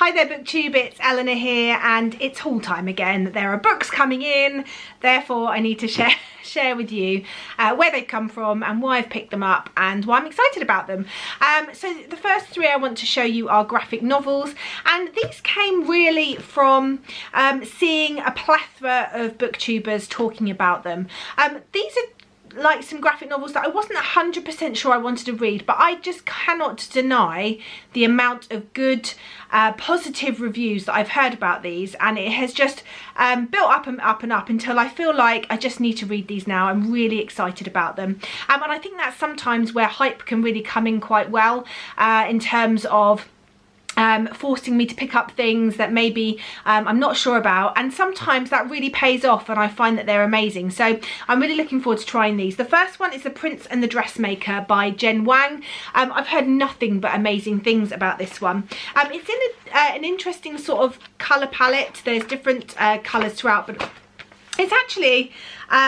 Hi there BookTube, it's Eleanor here, and it's haul time again. There are books coming in, therefore I need to share with you where they've come from and why I've picked them up and why I'm excited about them. So the first three I want to show you are graphic novels, and these came really from seeing a plethora of booktubers talking about them. These are like some graphic novels that I wasn't 100% sure I wanted to read, but I just cannot deny the amount of good positive reviews that I've heard about these, and it has just built up and up and up until I feel like I just need to read these now. I'm really excited about them, and I think that's sometimes where hype can really come in quite well in terms of forcing me to pick up things that maybe I'm not sure about, and sometimes that really pays off and I find that they're amazing. So I'm really looking forward to trying these. The first one is The Prince and the Dressmaker by Jen Wang. I've heard nothing but amazing things about this one. It's in an interesting sort of colour palette. There's different colours throughout, but it's actually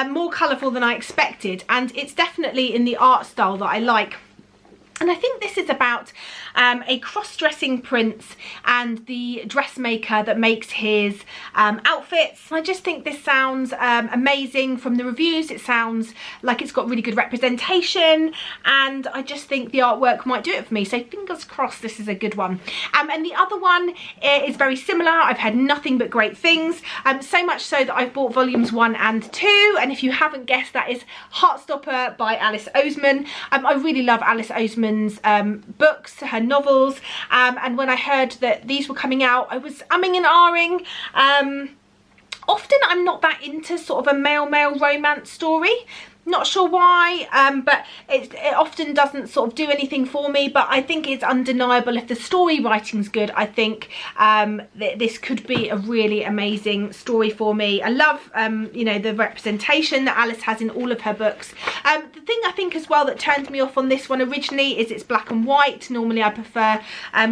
more colourful than I expected, and it's definitely in the art style that I like. And I think this is about a cross-dressing prince and the dressmaker that makes his outfits. I just think this sounds amazing. From the reviews, it sounds like it's got really good representation, and I just think the artwork might do it for me. So fingers crossed this is a good one. And the other one is very similar. I've had nothing but great things, so much so that I've bought volumes 1 and 2. And if you haven't guessed, that is Heartstopper by Alice Oseman. I really love Alice Oseman's books, her novels, and when I heard that these were coming out, I was umming and ahhing. Often I'm not that into sort of a male-male romance story. Not sure why, but it often doesn't sort of do anything for me, but I think it's undeniable if the story writing's good. I think this could be a really amazing story for me. I love you know, the representation that Alice has in all of her books. The thing I think as well that turned me off on this one originally is it's black and white. Normally I prefer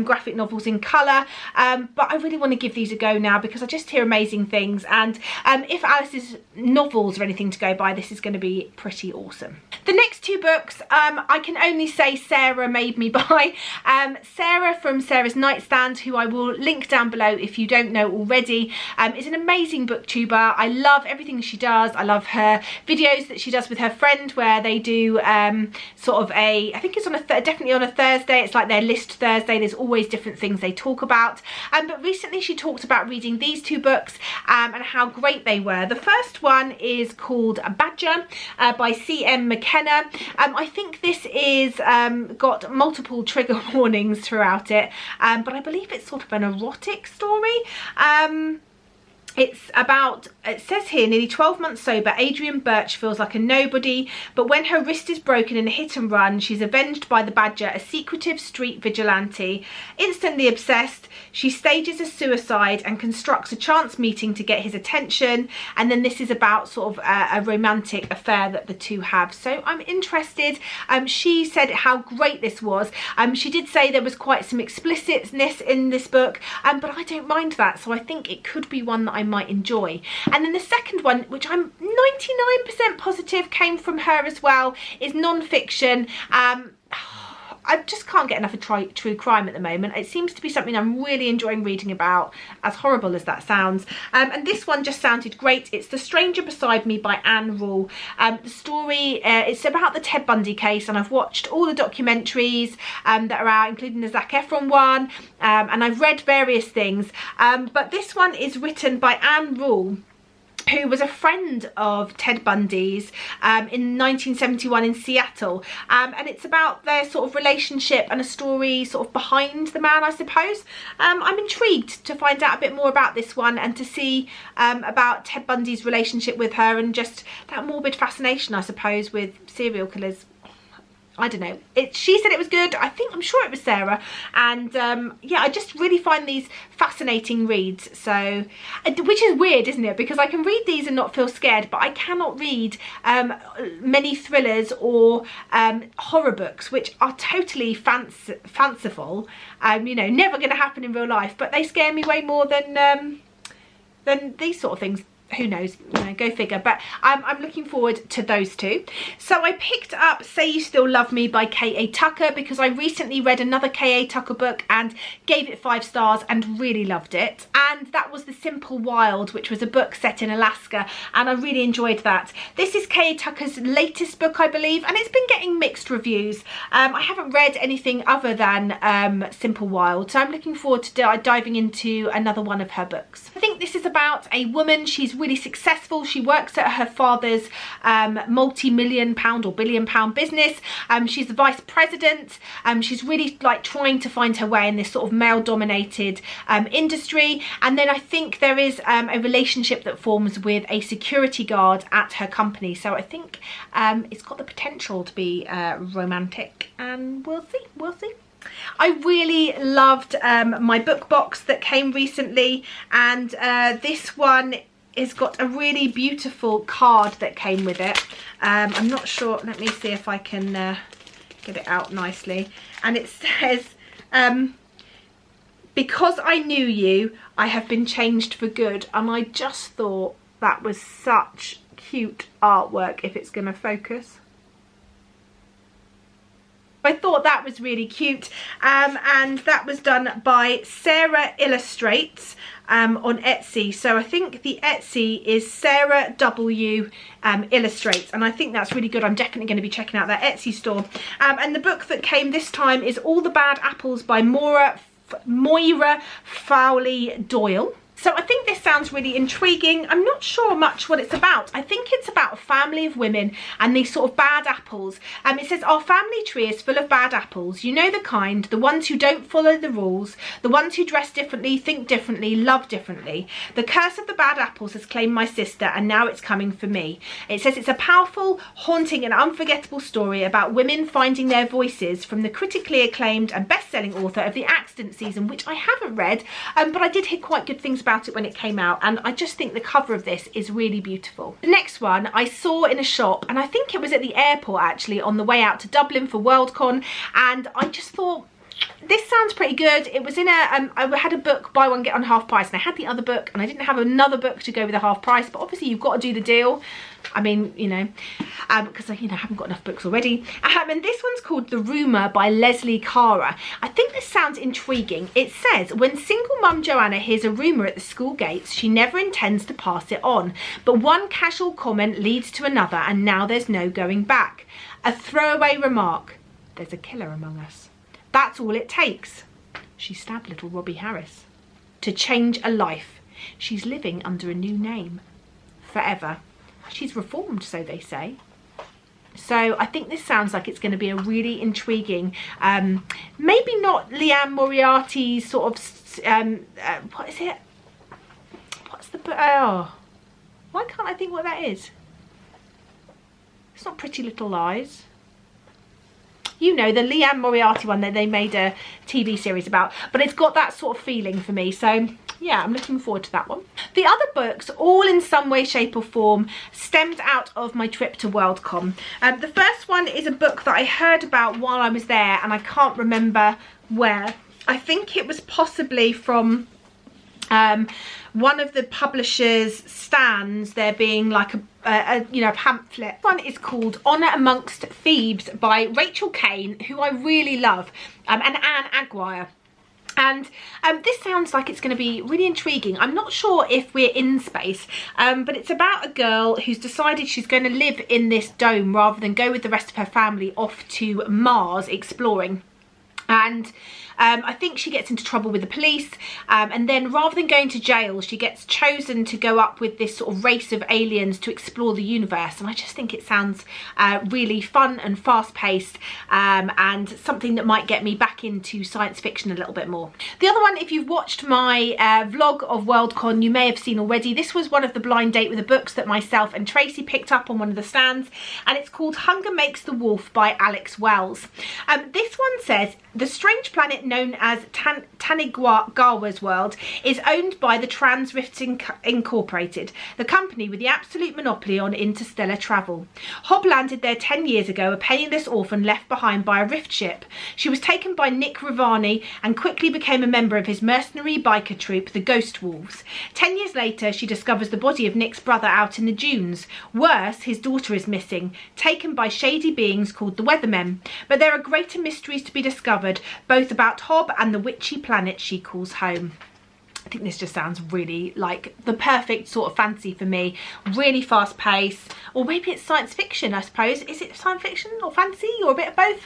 graphic novels in colour, but I really want to give these a go now because I just hear amazing things, and if Alice's novels are anything to go by, this is going to be pretty awesome. The next two books, I can only say Sarah made me buy. Sarah from Sarah's Nightstand, who I will link down below if you don't know already, is an amazing booktuber. I love everything she does. I love her videos that she does with her friend where they do sort of I think it's on definitely on a Thursday. It's like their list Thursday. There's always different things they talk about. But recently she talked about reading these two books and how great they were. The first one is called Badger by C.M. McKenna. I think this is got multiple trigger warnings throughout it, but I believe it's sort of an erotic story. It's about, it says here, nearly 12 months sober, Adrienne Birch feels like a nobody, but when her wrist is broken in a hit and run, she's avenged by the Badger, a secretive street vigilante. Instantly obsessed, she stages a suicide and constructs a chance meeting to get his attention, and then this is about sort of a romantic affair that the two have. So I'm interested. She said how great this was. She did say there was quite some explicitness in this book, but I don't mind that, so I think it could be one that I might enjoy. And then the second one, which I'm 99% positive came from her as well, is non-fiction. I just can't get enough of true crime at the moment. It seems to be something I'm really enjoying reading about, as horrible as that sounds. And this one just sounded great. It's The Stranger Beside Me by Anne Rule. The story, it's about the Ted Bundy case, and I've watched all the documentaries that are out, including the Zac Efron one, and I've read various things. But this one is written by Anne Rule, who was a friend of Ted Bundy's in 1971 in Seattle, and it's about their sort of relationship and a story sort of behind the man, I suppose. I'm intrigued to find out a bit more about this one and to see about Ted Bundy's relationship with her and just that morbid fascination, I suppose, with serial killers. I don't know. She said it was good. I'm sure it was Sarah. And yeah, I just really find these fascinating reads. So, which is weird, isn't it? Because I can read these and not feel scared, but I cannot read many thrillers or horror books, which are totally fanciful. You know, never going to happen in real life, but they scare me way more than these sort of things who knows, you know, go figure. But I'm looking forward to those two. So I picked up Say You Still Love Me by K.A. Tucker because I recently read another K.A. Tucker book and gave it 5 stars and really loved it. And that was The Simple Wild, which was a book set in Alaska, and I really enjoyed that. This is K.A. Tucker's latest book, I believe, and it's been getting mixed reviews. I haven't read anything other than Simple Wild, so I'm looking forward to diving into another one of her books. I think this is about a woman. She's really successful. She works at her father's multi-million pound or billion-pound business. She's the vice president. She's really like trying to find her way in this sort of male-dominated industry. And then I think there is a relationship that forms with a security guard at her company. So I think it's got the potential to be romantic, and we'll see. I really loved my book box that came recently, and this one has got a really beautiful card that came with it. I'm not sure, let me see if I can get it out nicely. And it says, because I knew you, I have been changed for good. And I just thought that was such cute artwork, if it's going to focus. I thought that was really cute, and that was done by Sarah Illustrates on Etsy. So I think the Etsy is Sarah W Illustrates, and I think that's really good. I'm definitely going to be checking out that Etsy store. And the book that came this time is All the Bad Apples by Moira Fowley Doyle. So I think this sounds really intriguing. I'm not sure much what it's about. I think it's about a family of women and these sort of bad apples. It says, our family tree is full of bad apples. You know the kind, the ones who don't follow the rules, the ones who dress differently, think differently, love differently. The curse of the bad apples has claimed my sister, and now it's coming for me. It says it's a powerful, haunting and unforgettable story about women finding their voices, from the critically acclaimed and best-selling author of The Accident Season, which I haven't read, but I did hear quite good things about it when it came out, and I just think the cover of this is really beautiful. The next one I saw in a shop, and I think it was at the airport actually on the way out to Dublin for Worldcon, and I just thought, this sounds pretty good. It was in a, I had a book, buy one get on half price, and I had the other book, and I didn't have another book to go with the half price, but obviously you've got to do the deal. I mean, you know, because I haven't got enough books already. And this one's called The Rumour by Leslie Cara. I think this sounds intriguing. It says, when single mum Joanna hears a rumour at the school gates, she never intends to pass it on. But one casual comment leads to another, and now there's no going back. A throwaway remark. There's a killer among us. That's all it takes. She stabbed little Robbie Harris. To change a life. She's living under a new name. Forever. She's reformed, so they say. So I think this sounds like it's going to be a really intriguing, maybe not Liane Moriarty's sort of, what is it? What's the, oh, why can't I think what that is? It's not Pretty Little Lies. You know, the Liane Moriarty one that they made a TV series about, but it's got that sort of feeling for me. So yeah, I'm looking forward to that one. The other books, all in some way, shape or form, stemmed out of my trip to Worldcon. The first one is a book that I heard about while I was there, and I can't remember where. I think it was possibly from one of the publishers' stands, there being like a pamphlet. One is called Honour Amongst Thieves by Rachel Kane, who I really love, and Anne Aguirre. And this sounds like it's going to be really intriguing. I'm not sure if we're in space, but it's about a girl who's decided she's going to live in this dome rather than go with the rest of her family off to Mars exploring. And I think she gets into trouble with the police, and then rather than going to jail, she gets chosen to go up with this sort of race of aliens to explore the universe. And I just think it sounds really fun and fast-paced, and something that might get me back into science fiction a little bit more. The other one, if you've watched my vlog of Worldcon, you may have seen already. This was one of the blind date with the books that myself and Tracy picked up on one of the stands, and it's called Hunger Makes the Wolf by Alex Wells. This one says, The strange planet known as Tanigawa's world is owned by the Transrifts Incorporated, the company with the absolute monopoly on interstellar travel. Hob landed there 10 years ago, a penniless orphan left behind by a rift ship. She was taken by Nick Ravani and quickly became a member of his mercenary biker troupe, the Ghost Wolves. 10 years later, she discovers the body of Nick's brother out in the dunes. Worse, his daughter is missing, taken by shady beings called the Weathermen. But there are greater mysteries to be discovered, both about Hob and the witchy planet she calls home. I think this just sounds really like the perfect sort of fantasy for me. Really fast pace, or maybe it's science fiction, I suppose. Is it science fiction or fantasy or a bit of both?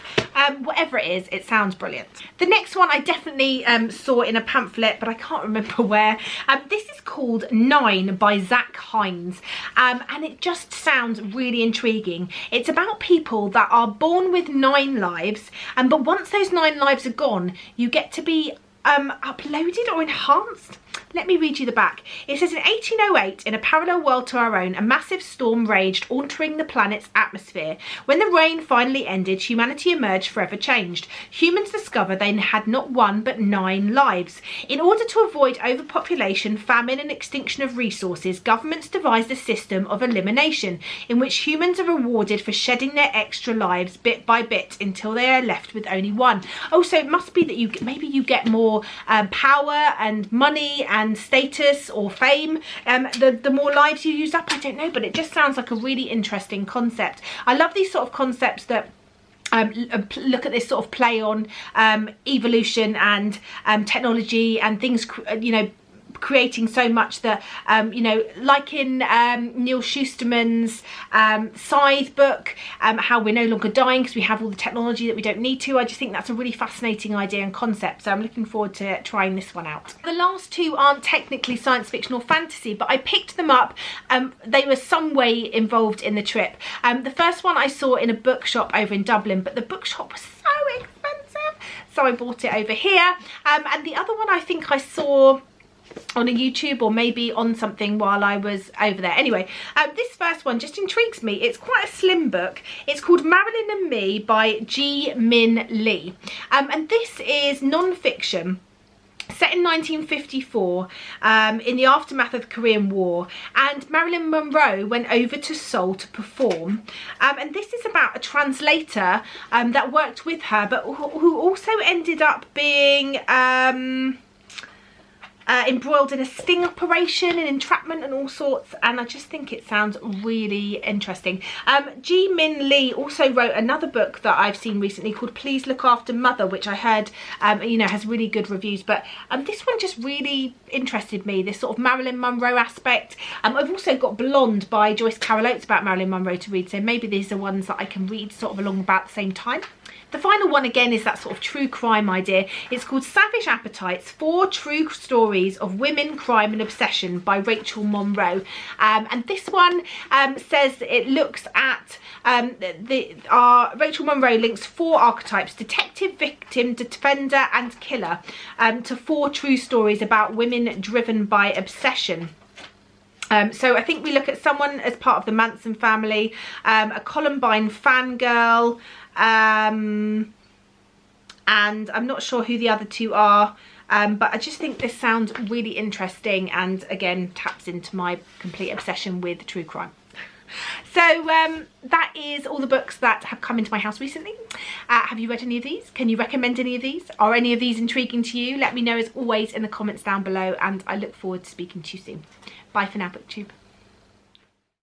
Whatever it is, it sounds brilliant. The next one I definitely saw in a pamphlet, but I can't remember where. This is called 9 by Zach Hines, and it just sounds really intriguing. It's about people that are born with 9 lives, but once those 9 lives are gone, you get to be uploaded or enhanced. Let me read you the back. It says, in 1808, in a parallel world to our own, a massive storm raged, altering the planet's atmosphere. When the rain finally ended, humanity emerged forever changed. Humans discovered they had not 1 but 9 lives. In order to avoid overpopulation, famine and extinction of resources, governments devised a system of elimination in which humans are rewarded for shedding their extra lives bit by bit until they are left with only 1. Oh, so it must be that maybe you get more power and money and status or fame the more lives you use up. I don't know, but it just sounds like a really interesting concept. I love these sort of concepts that look at this sort of play on evolution and technology and things, you know, creating so much that you know, like in Neil Shusterman's Scythe book, how we're no longer dying because we have all the technology that we don't need to. I just think that's a really fascinating idea and concept, so I'm looking forward to trying this one out. The last 2 aren't technically science fiction or fantasy, but I picked them up. They were some way involved in the trip. The first one I saw in a bookshop over in Dublin, but the bookshop was so expensive, so I bought it over here. And the other one I think I saw on a YouTube or maybe on something while I was over there. Anyway, this first one just intrigues me. It's quite a slim book. It's called Marilyn and Me by Ji Min Lee. And this is non-fiction, set in 1954, in the aftermath of the Korean War, and Marilyn Monroe went over to Seoul to perform, and this is about a translator that worked with her, but who also ended up being embroiled in a sting operation and entrapment and all sorts, and I just think it sounds really interesting. Ji Min Lee also wrote another book that I've seen recently called Please Look After Mother, which I heard you know, has really good reviews, but this one just really interested me, this sort of Marilyn Monroe aspect. I've also got Blonde by Joyce Carol Oates about Marilyn Monroe to read, so maybe these are ones that I can read sort of along about the same time. The final one again is that sort of true crime idea. It's called Savage Appetites, 4 True Stories of Women, Crime and Obsession by Rachel Monroe. And this one says it looks at, Rachel Monroe links 4 archetypes, detective, victim, defender and killer, to 4 true stories about women driven by obsession. So I think we look at someone as part of the Manson family, a Columbine fangirl, and I'm not sure who the other 2 are, but I just think this sounds really interesting and again taps into my complete obsession with true crime. So that is all the books that have come into my house recently. Have you read any of these? Can you recommend any of these? Are any of these intriguing to you? Let me know as always in the comments down below, and I look forward to speaking to you soon. Bye for now, BookTube.